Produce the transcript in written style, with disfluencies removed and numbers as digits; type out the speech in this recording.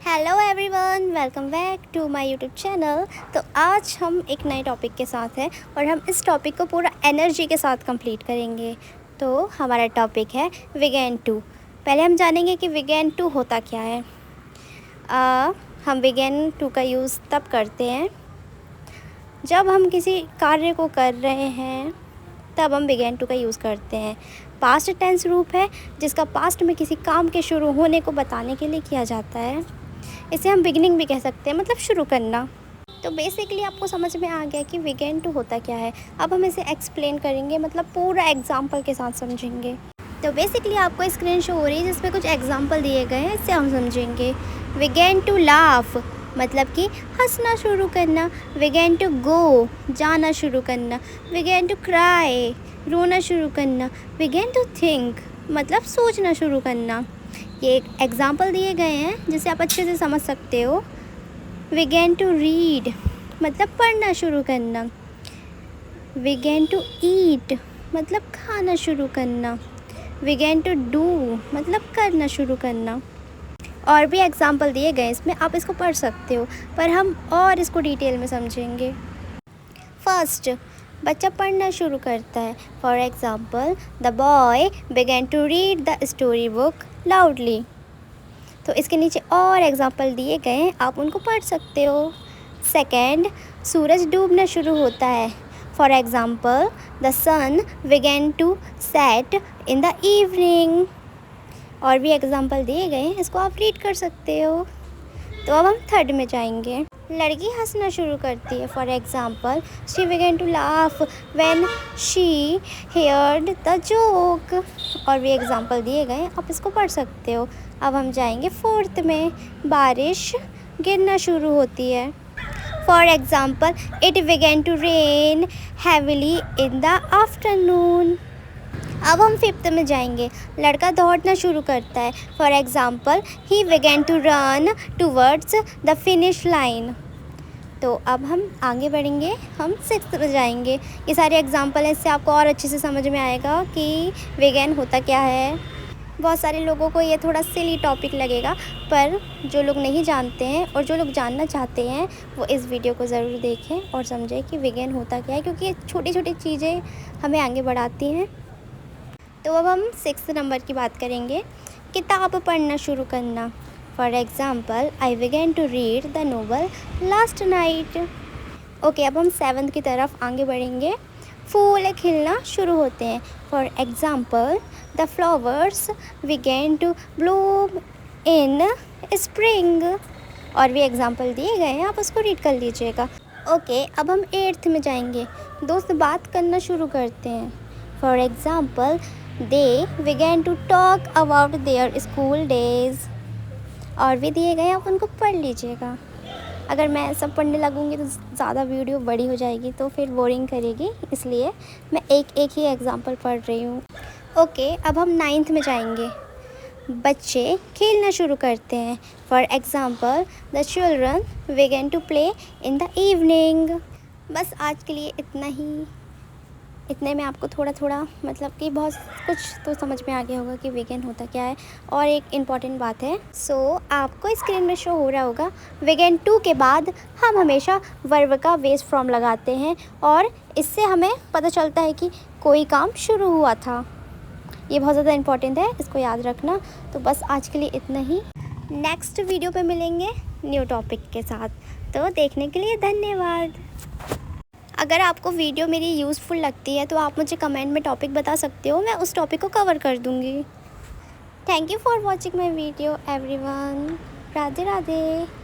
Hello everyone, welcome back to my YouTube channel. तो आज हम एक नए टॉपिक के साथ हैं और हम इस टॉपिक को पूरा एनर्जी के साथ कंप्लीट करेंगे। तो हमारा टॉपिक है वीकेंड 2। पहले हम जानेंगे कि वीकेंड 2 होता क्या है। हम वीकेंड 2 का यूज़ तब करते हैं जब हम किसी कार्य को कर रहे हैं, तब हम वीकेंड 2 का यूज़ करते हैं। पास्ट टेंस रूप है जिसका पास्ट में किसी काम के शुरू होने को बताने के लिए किया जाता है। इसे हम बिगिनिंग भी कह सकते हैं, मतलब शुरू करना। तो बेसिकली आपको समझ में आ गया कि वीकेंड 2 होता क्या है। अब हम इसे एक्सप्लेन करेंगे, मतलब पूरा एग्जाम्पल के साथ समझेंगे। तो बेसिकली आपको स्क्रीन शो हो रही है जिसमें कुछ एग्जाम्पल दिए गए हैं, इससे हम समझेंगे। वीकेंड 2 लाफ मतलब कि हंसना शुरू करना। वीकेंड 2 गो जाना शुरू करना। वीकेंड 2 क्राई रोना शुरू करना। वीकेंड 2 थिंक मतलब सोचना शुरू करना। ये एक एग्जाम्पल दिए गए हैं जिसे आप अच्छे से समझ सकते हो। बिगेन टू रीड मतलब पढ़ना शुरू करना। बिगेन टू ईट मतलब खाना शुरू करना। बिगेन टू डू मतलब करना शुरू करना। और भी एग्जाम्पल दिए गए इसमें, आप इसको पढ़ सकते हो, पर हम और इसको डिटेल में समझेंगे। फर्स्ट, बच्चा पढ़ना शुरू करता है। For example, the boy begin to read the story book loudly. तो इसके नीचे और एग्जाम्पल दिए गए हैं, आप उनको पढ़ सकते हो। सेकेंड, सूरज डूबना शुरू होता है। For example, the sun begin to set in the evening. और भी एग्जाम्पल दिए गए हैं, इसको आप रीड कर सकते हो। तो अब हम थर्ड में जाएंगे। लड़की हंसना शुरू करती है। For example, she begin to laugh when she heard the joke. और भी एग्जाम्पल दिए गए हैं, आप इसको पढ़ सकते हो। अब हम जाएंगे फोर्थ में। बारिश गिरना शुरू होती है। For example, it begin to rain heavily in the afternoon. अब हम फिफ्थ में जाएंगे। लड़का दौड़ना शुरू करता है। For example, he begin to run towards the finish line. तो अब हम आगे बढ़ेंगे, हम सिक्स्थ में जाएंगे। ये सारे एग्जाम्पल हैं, इससे आपको और अच्छे से समझ में आएगा कि वीकेंड होता क्या है। बहुत सारे लोगों को ये थोड़ा सिली टॉपिक लगेगा, पर जो लोग नहीं जानते हैं और जो लोग जानना चाहते हैं वो इस वीडियो को ज़रूर देखें और समझें कि वीकेंड होता क्या है, क्योंकि ये छोटी छोटी चीज़ें हमें आगे बढ़ाती हैं। तो अब हम 6 नंबर की बात करेंगे, किताब पढ़ना शुरू करना। For example, I begin to read the novel last night. Okay, अब हम 7 की तरफ आगे बढ़ेंगे। फूल खिलना शुरू होते हैं। For example, the flowers begin to bloom in spring. और भी एग्जाम्पल दिए गए हैं, आप उसको रीड कर लीजिएगा। ओके, अब हम 8th में जाएंगे। दोस्त बात करना शुरू करते हैं। For example, they begin to talk about their school days. और भी दिए गए हैं, आप उनको पढ़ लीजिएगा। अगर मैं सब पढ़ने लगूँगी तो ज़्यादा वीडियो बड़ी हो जाएगी, तो फिर बोरिंग करेगी, इसलिए मैं एक एक ही एग्जांपल पढ़ रही हूँ। ओके, अब हम 9th में जाएंगे। बच्चे खेलना शुरू करते हैं। For example, the children begin to play in the evening. बस आज के लिए इतना ही। इतने में आपको थोड़ा थोड़ा मतलब कि बहुत कुछ तो समझ में आ गया होगा कि वीकेंड होता क्या है। और एक इम्पॉर्टेंट बात है, आपको स्क्रीन में शो हो रहा होगा, वीकेंड 2 के बाद हम हमेशा वर्ब का बेस फॉर्म लगाते हैं और इससे हमें पता चलता है कि कोई काम शुरू हुआ था। ये बहुत ज़्यादा इम्पॉर्टेंट है, इसको याद रखना। तो बस आज के लिए इतना ही। नेक्स्ट वीडियो पे मिलेंगे न्यू टॉपिक के साथ। तो देखने के लिए धन्यवाद। अगर आपको वीडियो मेरी यूज़फुल लगती है तो आप मुझे कमेंट में टॉपिक बता सकते हो, मैं उस टॉपिक को कवर कर दूँगी। Thank you for watching my video everyone. Radhe Radhe.